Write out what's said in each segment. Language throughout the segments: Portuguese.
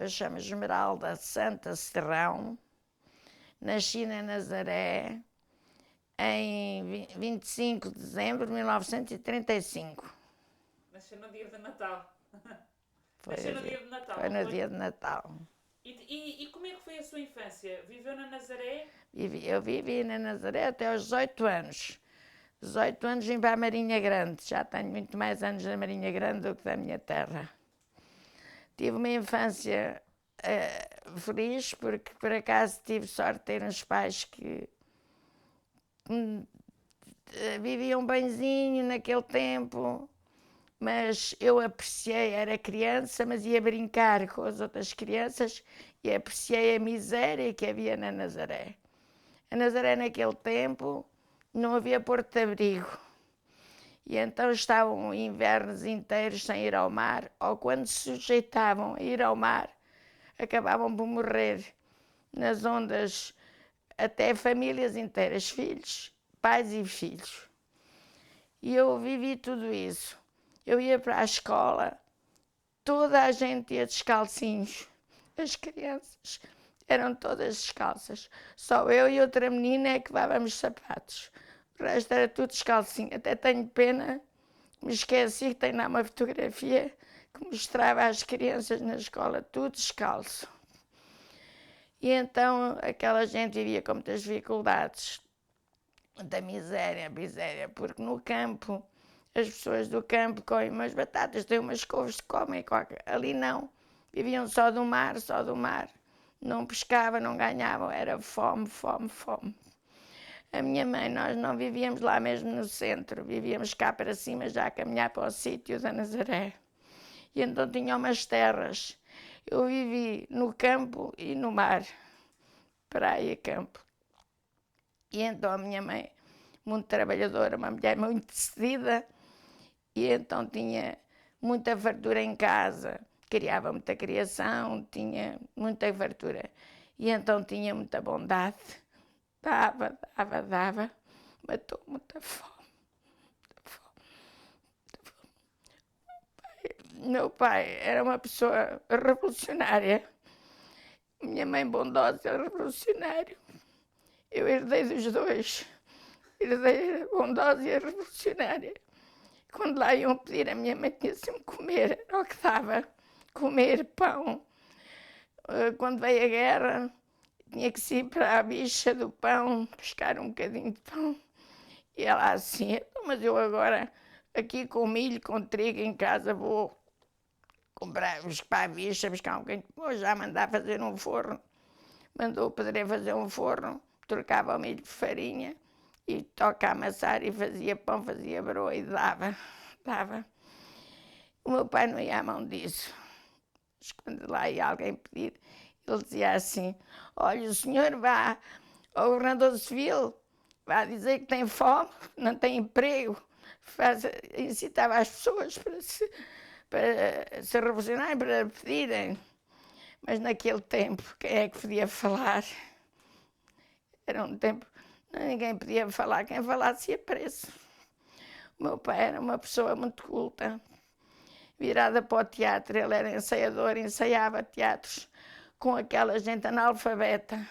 Eu chamo Esmeralda Santa Serrão, nasci na Nazaré em 25 de dezembro de 1935. Nasceu no dia de Natal. Foi, Nasceu o no dia, dia de Natal, foi não no foi? dia de Natal. E como é que foi a sua infância? Viveu na Nazaré? Eu vivi na Nazaré até aos 18 anos. 18 anos vim para a Marinha Grande. Já tenho muito mais anos na Marinha Grande do que da minha terra. Tive uma infância feliz porque por acaso tive sorte de ter uns pais que viviam benzinho naquele tempo, mas eu apreciei, era criança, mas ia brincar com as outras crianças e apreciei a miséria que havia na Nazaré. A Nazaré naquele tempo não havia porto de abrigo. E então estavam invernos inteiros sem ir ao mar, ou quando se sujeitavam a ir ao mar, acabavam por morrer nas ondas, até famílias inteiras, filhos, pais e filhos. E eu vivi tudo isso. Eu ia para a escola, toda a gente ia descalcinhos, as crianças eram todas descalças. Só eu e outra menina é que levávamos sapatos. O resto era tudo descalcinho. Até tenho pena, me esqueci que tem lá uma fotografia que mostrava as crianças na escola tudo descalço. E então aquela gente vivia com muitas dificuldades, da miséria, porque no campo, as pessoas do campo comem umas batatas, têm umas couves que comem, ali não, viviam só do mar, não pescavam, não ganhavam, era fome, fome, fome. A minha mãe, nós não vivíamos lá mesmo no centro, vivíamos cá para cima, já a caminhar para o sítio da Nazaré. E então tinha umas terras. Eu vivi no campo e no mar, praia e campo. E então a minha mãe, muito trabalhadora, uma mulher muito decidida, e então tinha muita fartura em casa, criava muita criação, tinha muita fartura. E então tinha muita bondade, dava, matou muita fome. Meu pai era uma pessoa revolucionária, minha mãe bondosa e revolucionário. Eu herdei dos dois, herdei a bondosa e a revolucionária. Quando lá iam pedir, a minha mãe tinha sempre comer, era o que dava, comer pão. Quando veio a guerra, tinha que se ir para a bicha do pão, buscar um bocadinho de pão. E ela assim, mas eu agora, aqui com milho, com trigo em casa, vou comprar para a bicha, buscar um bocadinho de pão, já mandar fazer um forno. Mandou o pedreiro fazer um forno, trocava o milho por farinha e toca a amassar e fazia pão, fazia broa e dava. O meu pai não ia à mão disso. Mas quando lá ia alguém pedir, ele dizia assim, olha, o senhor vá ao governador civil, vá dizer que tem fome, não tem emprego, incitava as pessoas para se revolucionarem, para pedirem. Mas naquele tempo, quem é que podia falar? Era um tempo, ninguém podia falar, quem falasse ia preso. O meu pai era uma pessoa muito culta, virada para o teatro, ele era ensaiador, ensaiava teatros com aquela gente analfabeta.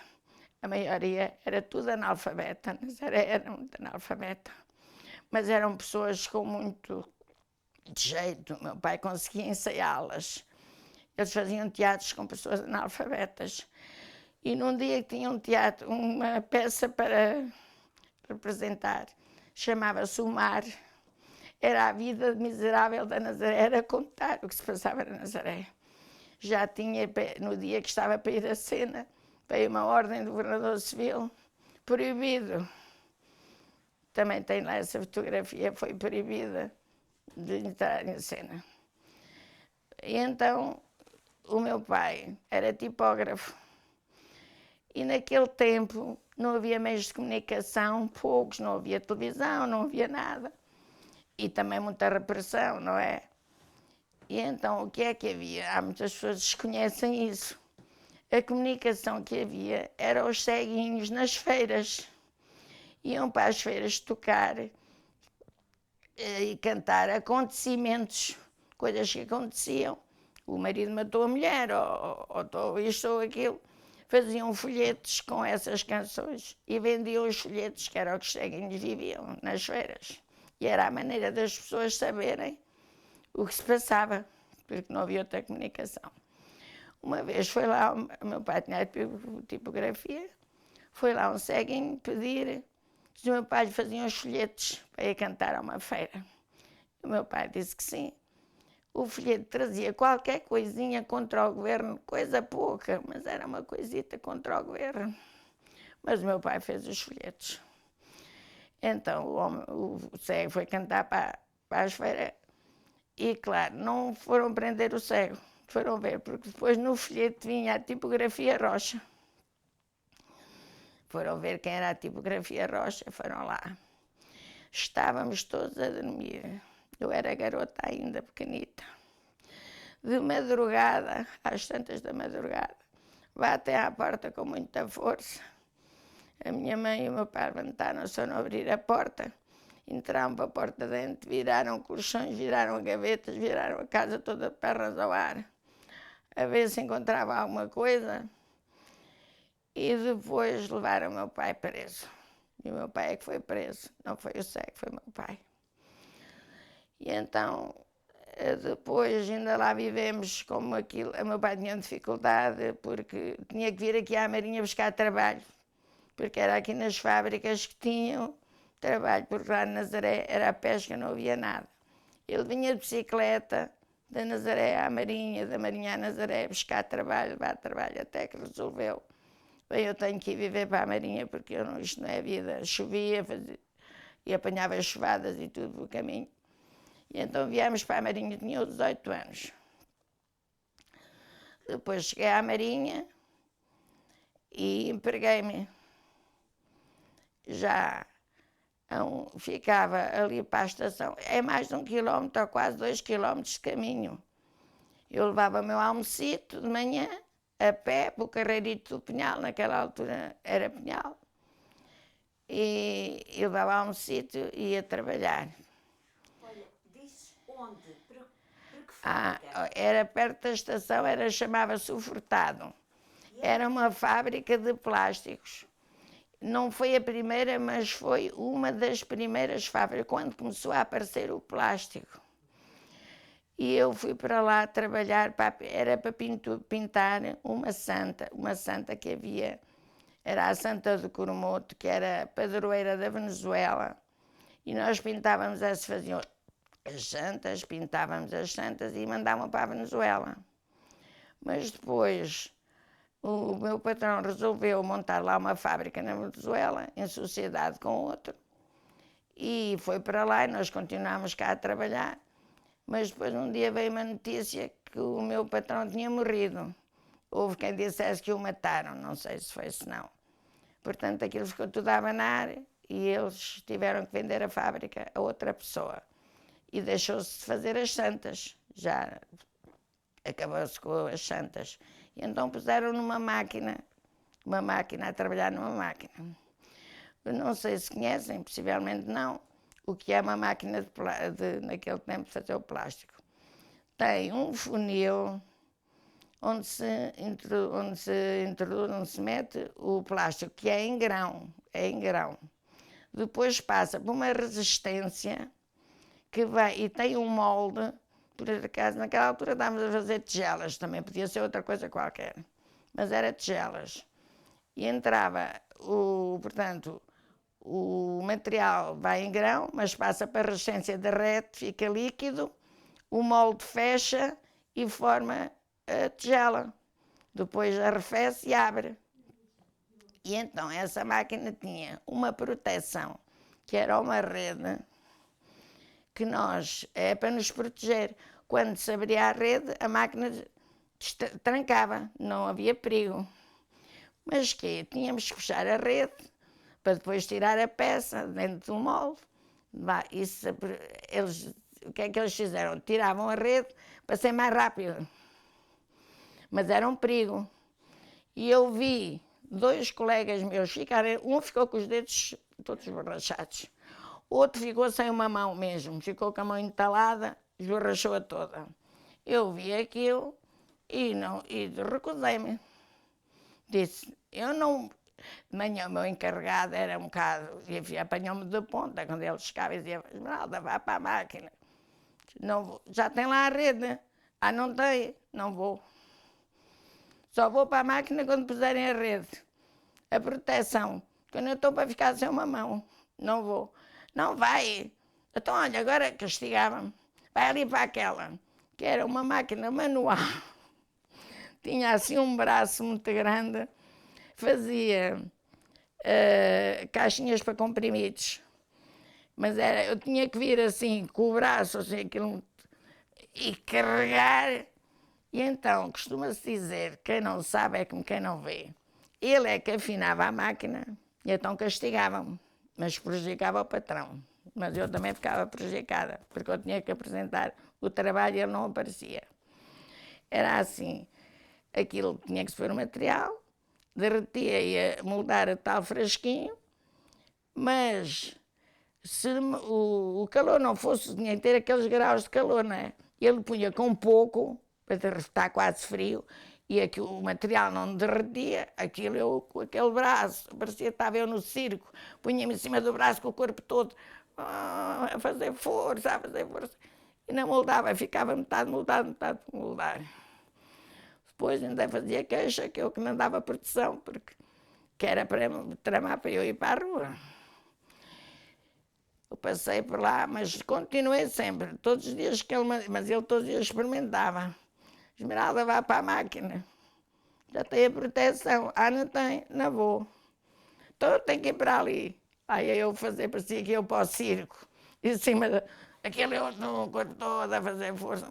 A maioria era tudo analfabeta, Nazaré era muito analfabeta. Mas eram pessoas com muito jeito, o meu pai conseguia ensaiá-las. Eles faziam teatros com pessoas analfabetas. E num dia que tinha um teatro, uma peça para representar, chamava-se O Mar. Era a vida miserável da Nazaré, era contar o que se passava na Nazaré. Já tinha, no dia que estava para ir à cena, veio uma ordem do governador civil, proibido. Também tem lá essa fotografia, foi proibida de entrar em cena. E então, o meu pai era tipógrafo. E naquele tempo não havia meios de comunicação, poucos, não havia televisão, não havia nada. E também muita repressão, não é? E então o que é que havia? Há muitas pessoas que desconhecem isso. A comunicação que havia era os ceguinhos nas feiras. Iam para as feiras tocar e cantar acontecimentos, coisas que aconteciam. o marido matou a mulher, ou isto ou aquilo. Faziam folhetos com essas canções e vendiam os folhetos, que era o que os ceguinhos viviam nas feiras. E era a maneira das pessoas saberem o que se passava, porque não havia outra comunicação. Uma vez foi lá, o meu pai tinha tipografia, foi lá um ceguinho pedir se o meu pai lhe fazia uns folhetos para ir cantar a uma feira. O meu pai disse que sim. O folheto trazia qualquer coisinha contra o governo, coisa pouca, mas era uma coisita contra o governo. Mas o meu pai fez os folhetos. Então o cego foi cantar para as feiras e, claro, não foram prender o cego, foram ver, porque depois no folheto vinha a tipografia Rocha. Foram ver quem era a tipografia Rocha, foram lá. Estávamos todos a dormir. Eu era garota ainda, pequenita. De madrugada, às tantas da madrugada, batem à porta com muita força. A minha mãe e o meu pai levantaram-se a não abrir a porta, entraram para a porta dentro, viraram colchões, viraram gavetas, viraram a casa toda de pernas ao ar, a ver se encontrava alguma coisa, e depois levaram o meu pai preso. E o meu pai é que foi preso, não foi o cego, foi o meu pai. E então, depois ainda lá vivemos como aquilo. O meu pai tinha dificuldade porque tinha que vir aqui à Marinha buscar trabalho, porque era aqui nas fábricas que tinham trabalho, porque lá na Nazaré era a pesca, não havia nada. Ele vinha de bicicleta da Nazaré à Marinha, da Marinha à Nazaré, buscar trabalho, levar trabalho, até que resolveu. Bem, eu tenho que ir viver para a Marinha, porque isto não é vida. Chovia e apanhava chuvadas e tudo pelo caminho. E então viemos para a Marinha, tinha 18 anos. Depois cheguei à Marinha e empreguei-me. Já ficava ali para a estação, é mais de 1 quilómetro ou quase 2 quilómetros de caminho. Eu levava o meu almocito de manhã, a pé, para o Carreirito do Pinhal, naquela altura era Pinhal, e eu levava o almocito e ia trabalhar. Olha, disse onde? Para que fábrica? Era perto da estação, chamava-se o Furtado. Era uma fábrica de plásticos. Não foi a primeira, mas foi uma das primeiras fábricas, quando começou a aparecer o plástico. E eu fui para lá trabalhar, era para pintar uma santa que havia, era a Santa de Coromoto, que era padroeira da Venezuela. E nós pintávamos, se faziam pintávamos as santas e mandavam para a Venezuela. Mas depois o meu patrão resolveu montar lá uma fábrica na Venezuela, em sociedade com outro, e foi para lá e nós continuámos cá a trabalhar. Mas depois um dia veio uma notícia que o meu patrão tinha morrido. Houve quem dissesse que o mataram, não sei se foi se não. Portanto, aquilo ficou tudo a abanar e eles tiveram que vender a fábrica a outra pessoa. E deixou-se de fazer as santas, já acabou-se com as santas. E então puseram numa máquina, a trabalhar numa máquina. Eu não sei se conhecem, possivelmente não, o que é uma máquina naquele tempo de fazer o plástico. Tem um funil onde se mete o plástico, que é em grão. Depois passa por uma resistência que vai, e tem um molde. Por acaso, naquela altura estávamos a fazer tigelas, também podia ser outra coisa qualquer, mas era tigelas. E entrava, portanto, o material vai em grão, mas passa para a resistência, derrete, fica líquido, o molde fecha e forma a tigela. Depois arrefece e abre. E então essa máquina tinha uma proteção, que era uma rede, que é para nos proteger. Quando se abria a rede, a máquina trancava, não havia perigo. Mas que tínhamos que fechar a rede para depois tirar a peça dentro do molde. O que é que eles fizeram? Tiravam a rede para ser mais rápido. Mas era um perigo. E eu vi 2 colegas meus ficarem, um ficou com os dedos todos borrachados. Outro ficou sem uma mão mesmo, ficou com a mão entalada, esborrachou-a toda. Eu vi aquilo e recusei-me. Disse, eu não... De manhã o meu encarregado era um bocado, e apanhou-me de ponta, quando ele chegava e dizia, Esmeralda, vá para a máquina. Não vou. Já tem lá a rede? Ah, não tem? Não vou. Só vou para a máquina quando puserem a rede. A proteção. Quando eu estou para ficar sem uma mão, não vou. Não vai. Então, olha, agora castigava-me. Vai ali para aquela, que era uma máquina manual. Tinha assim um braço muito grande. Fazia caixinhas para comprimidos. Mas eu tinha que vir assim, com o braço, assim, aquilo, e carregar. E então, costuma-se dizer, quem não sabe é como quem não vê. Ele é que afinava a máquina e então castigava-me, mas prejudicava o patrão. Mas eu também ficava prejudicada, porque eu tinha que apresentar o trabalho e ele não aparecia. Era assim, aquilo tinha que se pôr o material, derretia e ia moldar a tal frasquinho, mas se o calor não fosse, tinha que ter aqueles graus de calor, não é? Ele punha com pouco, para estar quase frio, e aqui o material não derretia, aquilo eu com aquele braço, parecia que estava eu no circo, punha-me em cima do braço com o corpo todo a fazer força, e não moldava, ficava metade moldado, metade por moldar. Depois ainda fazia queixa que eu que não dava proteção, porque que era para me tramar para eu ir para a rua. Eu passei por lá, mas continuei sempre, todos os dias que mas ele todos os dias experimentava. Esmeralda, vá para a máquina. Já tem a proteção. Ah, não tem? Não vou. Então eu tenho que ir para ali. Aí eu fazer, parecia que eu para o circo. Em cima daquele outro no corpo todo a fazer força.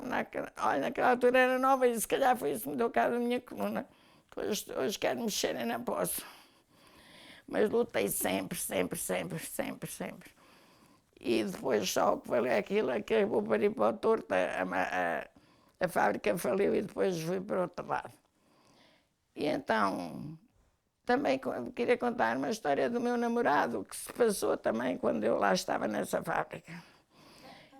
Olha, naquela altura era nova e se calhar foi isso que me deu cabo da minha coluna. Hoje quero mexer e não posso. Mas lutei sempre, sempre, sempre, sempre, sempre. E depois só que falei aquilo, acabou para ir para o torto, a fábrica faliu e depois fui para o outro lado. E então, também queria contar uma história do meu namorado, que se passou também quando eu lá estava nessa fábrica.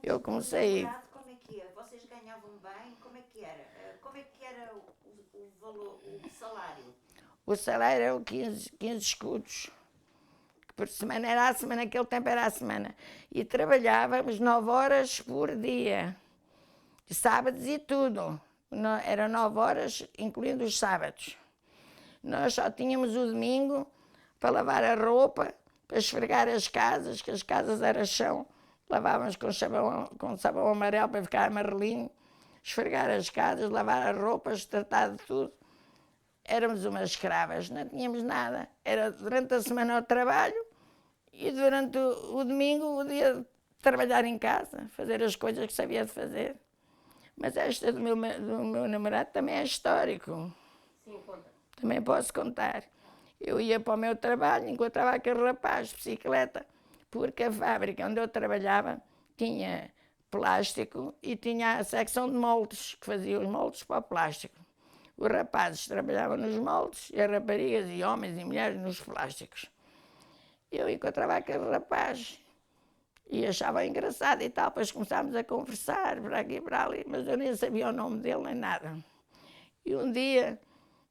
Eu comecei... namorado, como é que é? Vocês ganhavam bem? Como é que era? Como é que era o valor, o salário? O salário era 15 escudos. Por semana era a semana, naquele tempo era a semana. E trabalhávamos 9 horas por dia. Sábados e tudo. Era 9 horas, incluindo os sábados. Nós só tínhamos o domingo para lavar a roupa, para esfregar as casas, que as casas eram chão. Lavávamos com sabão amarelo para ficar amarelinho. Esfregar as casas, lavar as roupas, tratar de tudo. Éramos umas escravas, não tínhamos nada. Era durante a semana o trabalho e durante o domingo o dia de trabalhar em casa, fazer as coisas que sabia de fazer. Mas esta do meu namorado também é histórico. Sim, conta. Também posso contar. Eu ia para o meu trabalho, encontrava aquele rapaz de bicicleta, porque a fábrica onde eu trabalhava tinha plástico e tinha a secção de moldes, que fazia os moldes para o plástico. Os rapazes trabalhavam nos moldes e as raparigas e homens e mulheres nos plásticos. Eu encontrava aquele rapaz e achava engraçado e tal, depois começámos a conversar para aqui e para ali, mas eu nem sabia o nome dele nem nada. E um dia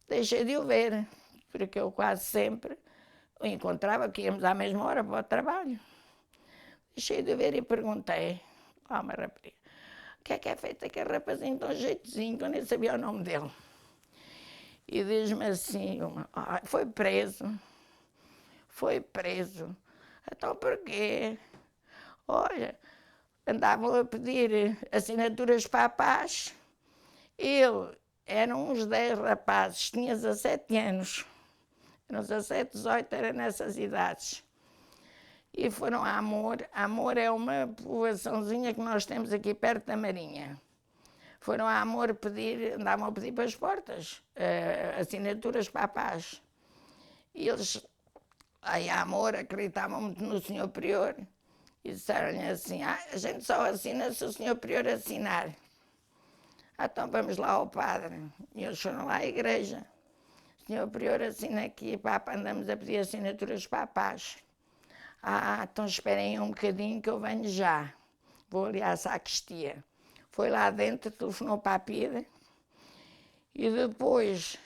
deixei de o ver, porque eu quase sempre o encontrava, que íamos à mesma hora para o trabalho. Deixei de o ver e perguntei a uma rapariga, o que é feito aquele rapazinho tão jeitozinho, que eu nem sabia o nome dele. E diz-me assim, foi preso. Então porquê? Olha, andavam a pedir assinaturas para a paz. Eram uns 10 rapazes, tinha 17 anos. Eram 17, 18, era nessas idades. E foram a Amor. Amor é uma povoaçãozinha que nós temos aqui perto da Marinha. Foram a Amor andavam a pedir para as portas, assinaturas para a paz. E eles, aí a Amor, acreditavam muito no Senhor Prior e disseram-lhe assim, a gente só assina se o Senhor Prior assinar. Então vamos lá ao padre. E eles foram lá à igreja. O Senhor Prior assina aqui, Papa, andamos a pedir assinaturas para a paz. Então esperem um bocadinho que eu venho já. Vou ali à sacristia. Foi lá dentro, telefonou para a PIDE E depois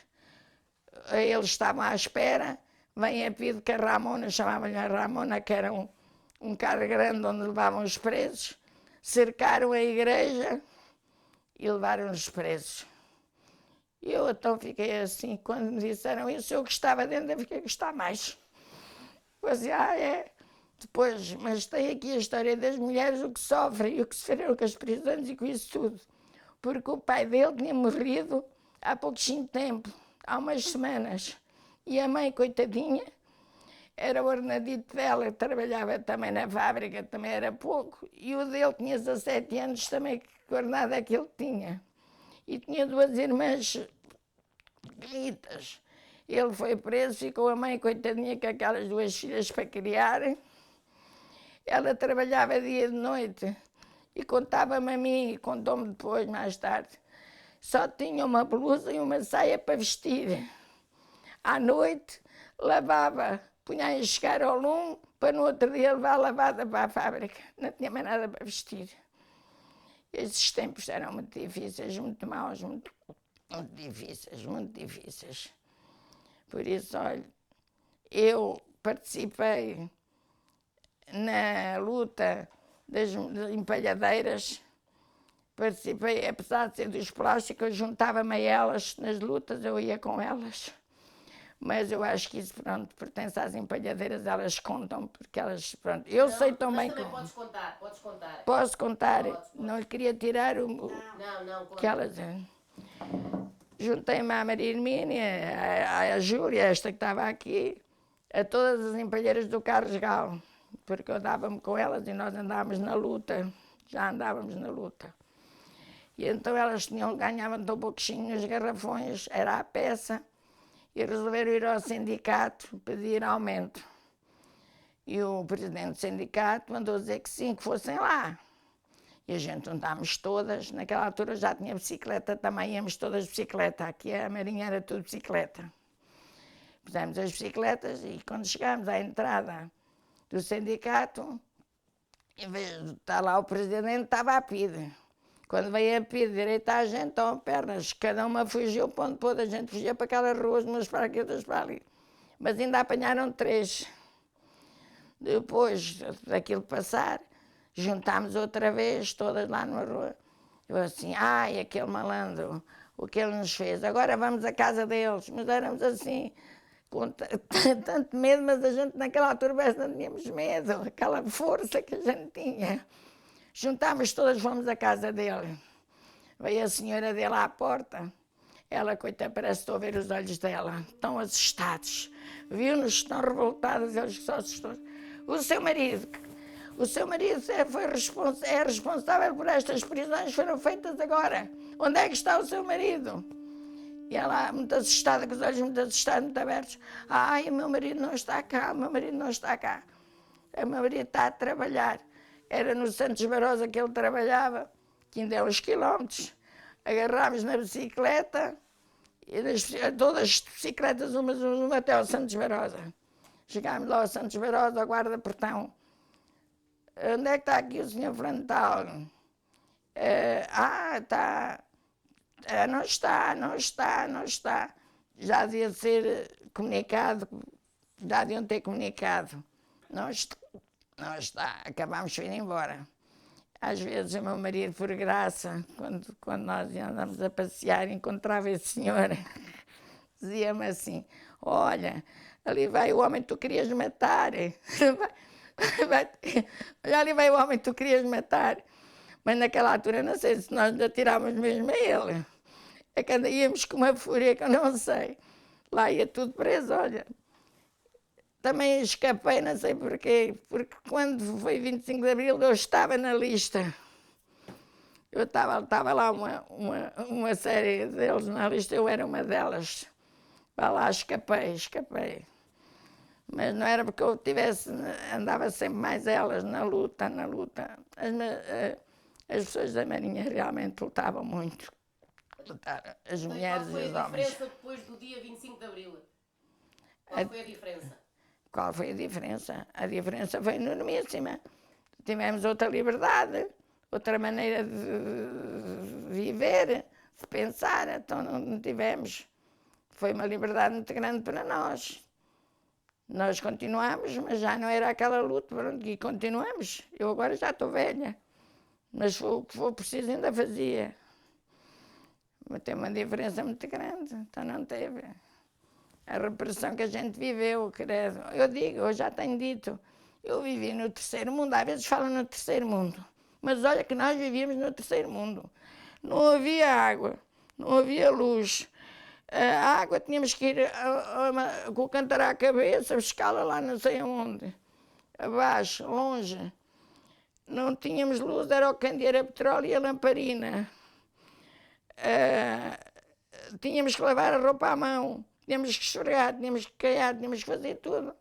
eles estavam à espera, vem a PIDE que a Ramona, chamavam-lhe a Ramona, que era um carro grande onde levavam os presos, cercaram a igreja e levaram os presos. E eu então fiquei assim, quando me disseram isso, eu gostava dentro, eu fiquei a gostar mais. Eu assim, é. Depois, mas tem aqui a história das mulheres, o que sofrem, o que sofreram com as prisões e com isso tudo. Porque o pai dele tinha morrido há pouquinho tempo, há umas semanas. E a mãe, coitadinha, era o ornadito dela, trabalhava também na fábrica, também era pouco. E o dele tinha 17 anos também, que ornada é que ele tinha. E tinha duas irmãs pequenitas. Ele foi preso, ficou a mãe, coitadinha, com aquelas duas filhas para criar. Ela trabalhava dia e de noite e contava-me a mim, e contou-me depois, mais tarde. Só tinha uma blusa e uma saia para vestir. À noite, lavava, punha a enxugar ao lume, para no outro dia levar lavada para a fábrica. Não tinha mais nada para vestir. Esses tempos eram muito difíceis, muito maus, muito difíceis, muito difíceis. Por isso, olha, eu participei na luta das empalhadeiras, participei, apesar de ser dos plásticos, eu juntava-me a elas nas lutas, eu ia com elas. Mas eu acho que isso, pronto, pertence às empalhadeiras, elas contam, porque elas, pronto, eu Não, sei tão bem mas também que... podes contar, podes contar. Posso contar? Podes. Não lhe queria tirar Não, conta. que elas... Juntei-me à Maria Hermínia, à Júlia, esta que estava aqui, a todas as empalheiras do Carlos Galo, porque eu dava-me com elas e nós andávamos na luta, já andávamos na luta. E então elas ganhavam tão pouquinho nos garrafões, era a peça, e resolveram ir ao sindicato pedir aumento. E o presidente do sindicato mandou dizer que sim, que fossem lá. E a gente juntámos todas, naquela altura já tinha bicicleta também, íamos todas de bicicleta, aqui a Marinha era tudo bicicleta. Pusemos as bicicletas e quando chegámos à entrada do sindicato, em vez de estar lá o presidente, estava a PIDE. Quando veio a PIDE direita à gente, estão pernas, cada uma fugiu para onde pôde, a gente fugia para aquelas ruas, umas para aqui, outras para ali. Mas ainda apanharam 3. Depois daquilo passar, juntámos outra vez, todas lá na rua. Eu assim, ai, aquele malandro, o que ele nos fez, agora vamos à casa deles. Mas éramos assim, com tanto medo, mas a gente naquela altura parece que não tínhamos medo, aquela força que a gente tinha. Juntámos todas, fomos à casa dele. Veio a senhora dele à porta. Ela, coitada, parece que estou a ver os olhos dela. Estão assustados. Viu-nos, estão revoltados, eles só assustados. O seu marido é responsável por estas prisões que foram feitas agora. Onde é que está o seu marido? E ela, muito assustada, com os olhos muito assustados, muito abertos. Ai, o meu marido não está cá, o meu marido não está cá. O meu marido está a trabalhar. Era no Santos Barosa que ele trabalhava, que ainda é uns quilómetros. Agarrámos na bicicleta, todas as bicicletas, umas até ao Santos Barosa. Chegámos lá ao Santos Barosa, ao guarda-portão. Onde é que está aqui o senhor Frontal? Está. Não está. Já devia ser comunicado, já deviam ter comunicado. Não está. Acabámos de ir embora. Às vezes o meu marido, por graça, quando nós andamos a passear, encontrava esse senhor, dizia-me assim, olha, ali vai o homem que tu querias matar. Olha, ali vai o homem que tu querias matar. Mas naquela altura, não sei se nós atirávamos mesmo a ele. É que íamos com uma fúria que eu não sei. Lá ia tudo preso, olha. Também escapei, não sei porquê, porque quando foi 25 de Abril eu estava na lista. Eu estava lá uma série deles na lista, eu era uma delas. Vá lá, escapei. Mas não era porque eu andava sempre mais elas na luta. As pessoas da Marinha realmente lutavam muito. Lutaram, as mulheres e os homens. Qual foi a diferença depois do dia 25 de Abril? Qual foi a diferença? Qual foi a diferença? A diferença foi enormíssima. Tivemos outra liberdade, outra maneira de viver, de pensar, então não tivemos. Foi uma liberdade muito grande para nós. Nós continuamos, mas já não era aquela luta, pronto, e continuamos. Eu agora já estou velha, mas o que for preciso ainda fazia. Mas tem uma diferença muito grande, então não teve. A repressão que a gente viveu, credo. Eu digo, eu já tenho dito, eu vivi no terceiro mundo, às vezes falam no terceiro mundo, mas olha que nós vivíamos no terceiro mundo. Não havia água, não havia luz. A água tínhamos que ir com o cantar à cabeça, buscá-la lá não sei aonde, abaixo, longe. Não tínhamos luz, era o candeeiro a petróleo e a lamparina. Tínhamos que lavar a roupa à mão, tínhamos que esfregar, tínhamos que caiar, tínhamos que fazer tudo.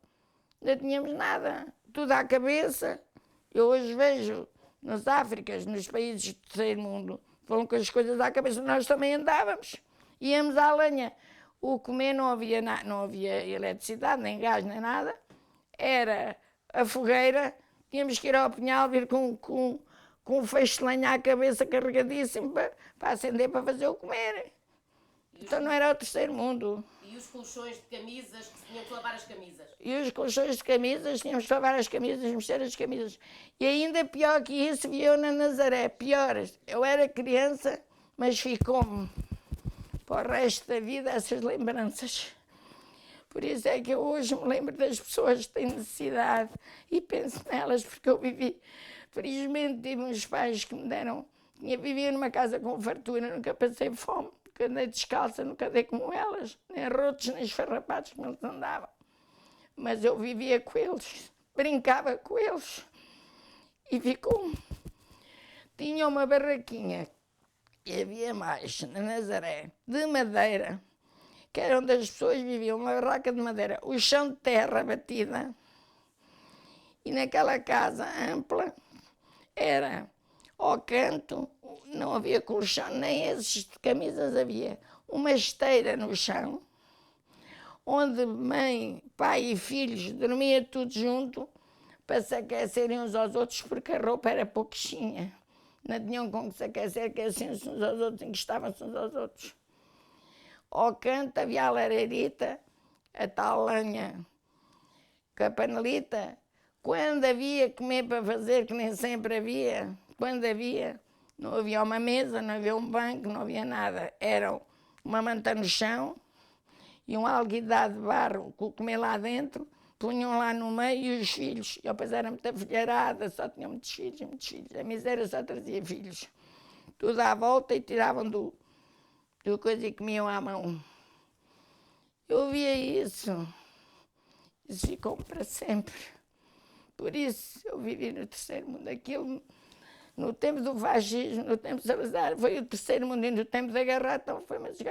Não tínhamos nada, tudo à cabeça. Eu hoje vejo nas Áfricas, nos países do terceiro mundo, falam com as coisas à cabeça, nós também andávamos. Íamos à lenha. O comer não havia eletricidade, nem gás, nem nada. Era a fogueira, tínhamos que ir ao pinhal, vir com um feixe de lenha à cabeça carregadíssimo para acender, para fazer o comer. Então não era o terceiro mundo. E os colchões de camisas, que se tinham que lavar as camisas? E os colchões de camisas, tínhamos que lavar as camisas, mexer as camisas. E ainda pior que isso, vi eu na Nazaré, pior. Eu era criança, mas ficou-me para o resto da vida essas lembranças. Por isso é que eu hoje me lembro das pessoas que têm necessidade e penso nelas, porque eu vivi. Felizmente tive uns pais que me deram. Vivia numa casa com fartura, nunca passei fome, nunca andei descalça, nunca andei como elas, nem rotos, nem esfarrapados como eles andavam. Mas eu vivia com eles, brincava com eles e ficou. Tinha uma barraquinha, e havia mais, na Nazaré, de madeira, que era onde as pessoas viviam, uma barraca de madeira, o chão de terra batida. E naquela casa ampla era ao canto, não havia colchão, nem esses de camisas havia, uma esteira no chão, onde mãe, pai e filhos dormiam tudo junto para se aquecerem uns aos outros, porque a roupa era pouquinha. Não tinham com que se aqueciam-se uns aos outros, encostavam-se uns aos outros. Ao canto havia a lareirita, a tal lenha, com a panelita. Quando havia comer para fazer, que nem sempre havia, quando havia, não havia uma mesa, não havia um banco, não havia nada. Era uma manta no chão e um alguidar de barro com comer lá dentro, punham lá no meio e os filhos. Eu depois era muita filharada, só tinha muitos filhos, muitos filhos. A miséria só trazia filhos. Tudo à volta e tiravam do coisa e comiam à mão. Eu via isso. Isso ficou para sempre. Por isso eu vivi no terceiro mundo. Aquilo, no tempo do fascismo, no tempo de Salazar, foi o terceiro mundo, e no tempo da guerra, então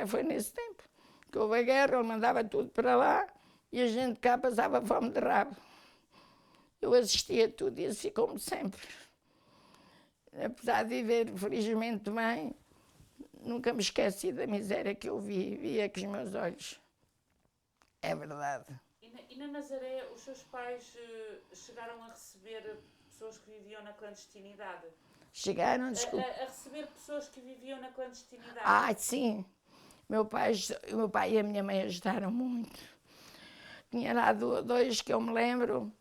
foi nesse tempo. Que houve a guerra, ele mandava tudo para lá e a gente cá passava fome de rabo. Eu assistia a tudo e isso ficou-me sempre. Apesar de viver felizmente bem, nunca me esqueci da miséria que eu via com os meus olhos. É verdade. E na Nazaré, os seus pais chegaram a receber pessoas que viviam na clandestinidade? Chegaram, desculpa. A receber pessoas que viviam na clandestinidade? Ah, sim. O meu pai e a minha mãe ajudaram muito. Tinha lá dois que eu me lembro,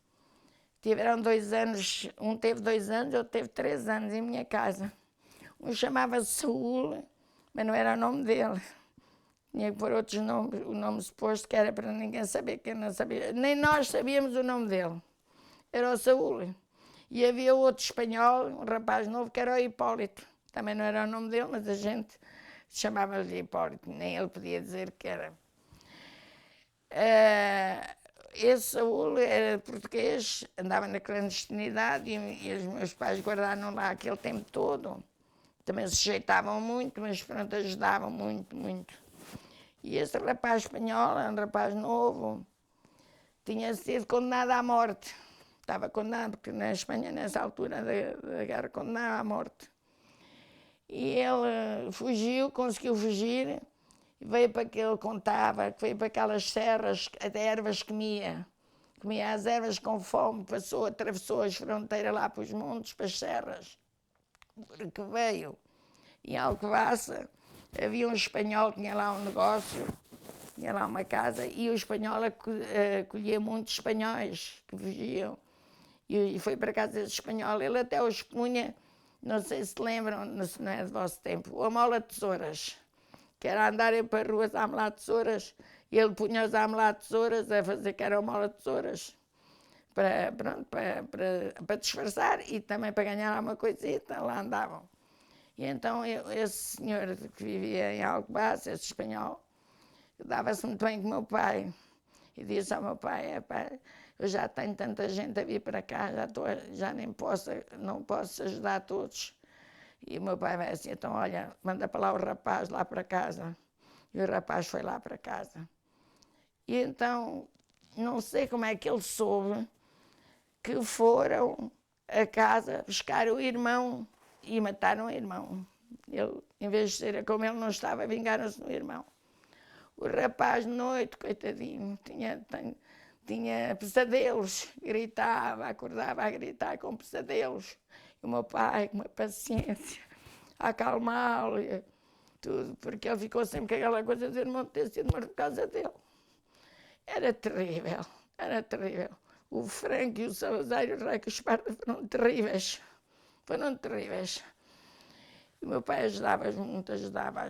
tiveram 2 anos, um teve 2 anos, outro teve 3 anos em minha casa. Um chamava-se Saúl, mas não era o nome dele. Tinha que pôr outros nomes, o nome suposto que era para ninguém saber, que eu não sabia. Nem nós sabíamos o nome dele. Era o Saúl. E havia outro espanhol, um rapaz novo, que era o Hipólito. Também não era o nome dele, mas a gente chamava-lhe Hipólito. Nem ele podia dizer que era. Esse Saúl era português, andava na clandestinidade e os meus pais guardaram lá aquele tempo todo. Também se sujeitavam muito, mas pronto, ajudavam muito, muito. E esse rapaz espanhol, um rapaz novo, tinha sido condenado à morte. Estava condenado, porque na Espanha, nessa altura da guerra, condenado à morte. E ele fugiu, conseguiu fugir, e veio para que ele contava, que veio para aquelas serras, até ervas comia. Comia as ervas com fome, atravessou as fronteiras lá para os montes, para as serras. Porque veio em Alcobaça, havia um espanhol que tinha lá um negócio, tinha lá uma casa, e o espanhol acolhia muitos espanhóis que fugiam. E foi para a casa desse espanhol. Ele até os punha, não sei se lembram, se não é do vosso tempo, a mola de tesouras, que era andarem para ruas a amelar tesouras, e ele punha-os a amelar tesouras, a fazer que era mola de tesouras, para disfarçar e também para ganhar alguma coisita, lá andavam. E então esse senhor que vivia em Alcobaça, esse espanhol, dava-se muito bem com o meu pai. E disse ao meu pai, eu já tenho tanta gente a vir para cá, já não posso ajudar a todos. E o meu pai vai assim, então olha, manda para lá o rapaz lá para casa. E o rapaz foi lá para casa. E então, não sei como é que ele soube que foram a casa buscar o irmão e mataram o irmão. Ele, em vez de ser como ele não estava, vingaram-se no irmão. O rapaz, de noite, coitadinho, tinha pesadelos, gritava, acordava a gritar com pesadelos. E o meu pai, com uma paciência, a acalmá-lo, tudo, porque ele ficou sempre com aquela coisa de irmão ter sido morto por causa dele. Era terrível, era terrível. O Franco e o Salazar e o Rei Esparta foram terríveis, foram terríveis. E o meu pai ajudava muito, ajudava.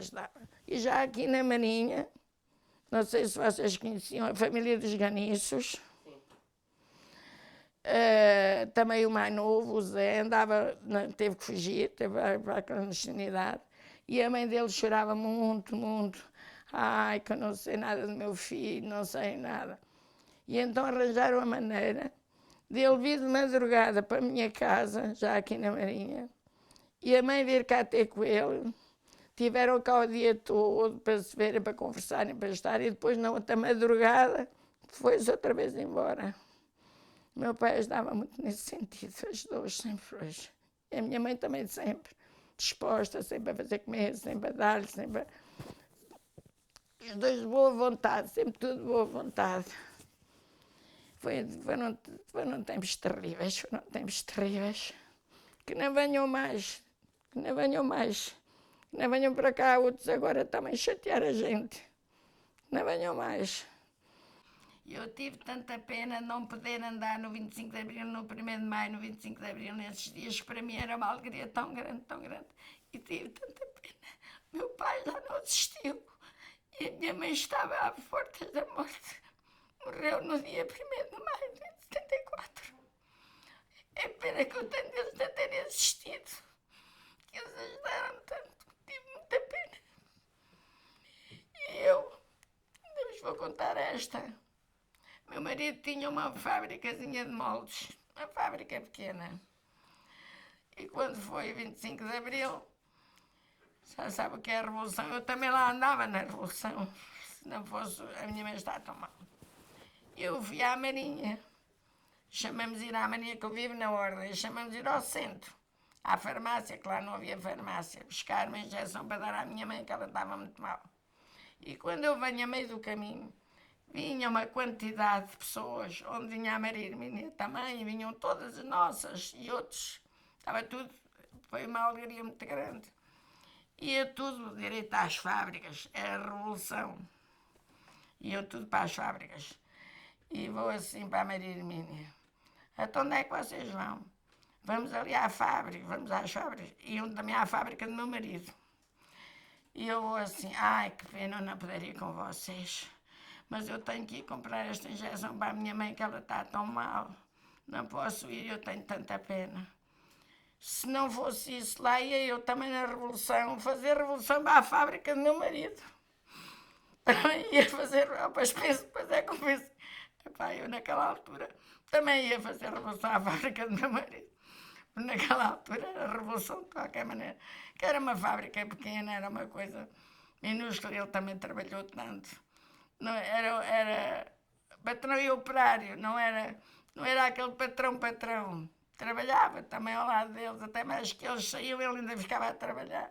E já aqui na Marinha, não sei se vocês conheciam a família dos Ganiços. Também o mais novo, o Zé, teve que fugir, teve para a clandestinidade. E a mãe dele chorava muito, muito. Ai, que eu não sei nada do meu filho, não sei nada. E então arranjaram a maneira de ele vir de madrugada para a minha casa, já aqui na Marinha, e a mãe vir cá ter com ele. Tiveram cá o dia todo para se verem, para conversarem, para estar, e depois, na outra madrugada, foi-se outra vez embora. Meu pai ajudava muito nesse sentido, ajudou-os sempre hoje. E a minha mãe também sempre disposta, sempre a fazer comer, sempre a dar-lhe, sempre. Os dois de boa vontade, sempre tudo de boa vontade. Foram tempos terríveis, que não venham mais, que não venham mais. Não venham para cá outros agora também chatear a gente. Não venham mais. Eu tive tanta pena de não poder andar no 25 de Abril, no 1º de Maio, no 25 de Abril, nesses dias, que para mim era uma alegria tão grande, tão grande. E tive tanta pena. Meu pai já não existiu. E a minha mãe estava à portas da morte. Morreu no dia 1º de Maio de 74. É pena que eu tenho deles não terem existido. Eles ajudaram tanto. Tive muita pena. E eu, vos vou contar esta. Meu marido tinha uma fábricazinha de moldes, uma fábrica pequena. E quando foi 25 de Abril, já sabe o que é a Revolução, eu também lá andava na Revolução, se não fosse a minha mãe estar tão mal. Eu fui à Marinha, chamamos ir à Marinha, que eu vivo na Ordem, chamamos ir ao centro, à farmácia, que lá não havia farmácia, buscar uma injeção para dar à minha mãe, que ela estava muito mal. E quando eu venho a meio do caminho, vinha uma quantidade de pessoas, onde vinha a Maria Hermínia também, vinham todas as nossas e outros. Estava tudo, foi uma alegria muito grande. Ia tudo direito às fábricas, era a Revolução. Ia tudo para as fábricas. E vou assim para a Maria Hermínia. Então onde é que vocês vão? Vamos ali à fábrica, vamos às fábricas. Iam também à fábrica do meu marido. E eu vou assim, ai que pena eu não poder ir com vocês. Mas eu tenho que ir comprar esta injeção para a minha mãe, que ela está tão mal. Não posso ir, eu tenho tanta pena. Se não fosse isso, lá ia eu também na Revolução, fazer revolução para a fábrica do meu marido. Também ia fazer, depois é que eu penso, epá, eu naquela altura também ia fazer revolução à fábrica do meu marido. Naquela altura era a revolução de qualquer maneira. Que era uma fábrica pequena, era uma coisa minúscula, ele também trabalhou tanto. Não, era patrão e operário, não era aquele patrão. Trabalhava também ao lado deles, até mais que eles saíam, ele ainda ficava a trabalhar.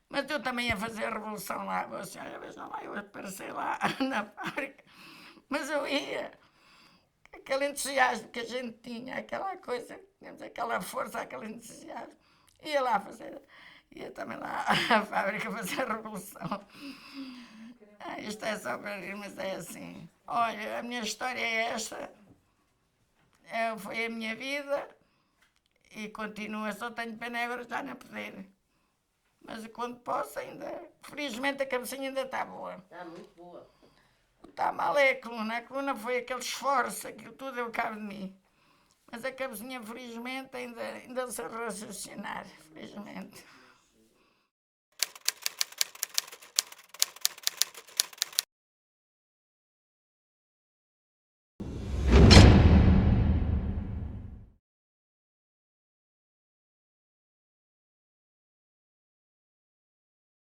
Mas eu também ia fazer a revolução lá, você, olha, vejam lá, eu apareci lá na fábrica. Mas eu ia, aquele entusiasmo que a gente tinha, aquela coisa, tínhamos aquela força, aquele entusiasmo. Ia lá fazer. Ia também lá à fábrica fazer a revolução. Isto é só para rir, mas é assim. Olha, a minha história é esta. Foi a minha vida e continua. Só tenho pena agora já não poder. Mas quando posso ainda... Felizmente a cabecinha ainda está boa. Está muito boa. Está mal é a coluna. A coluna foi aquele esforço, aquilo tudo deu cabo de mim. Mas a cabecinha, felizmente, ainda se raciocinar. Felizmente.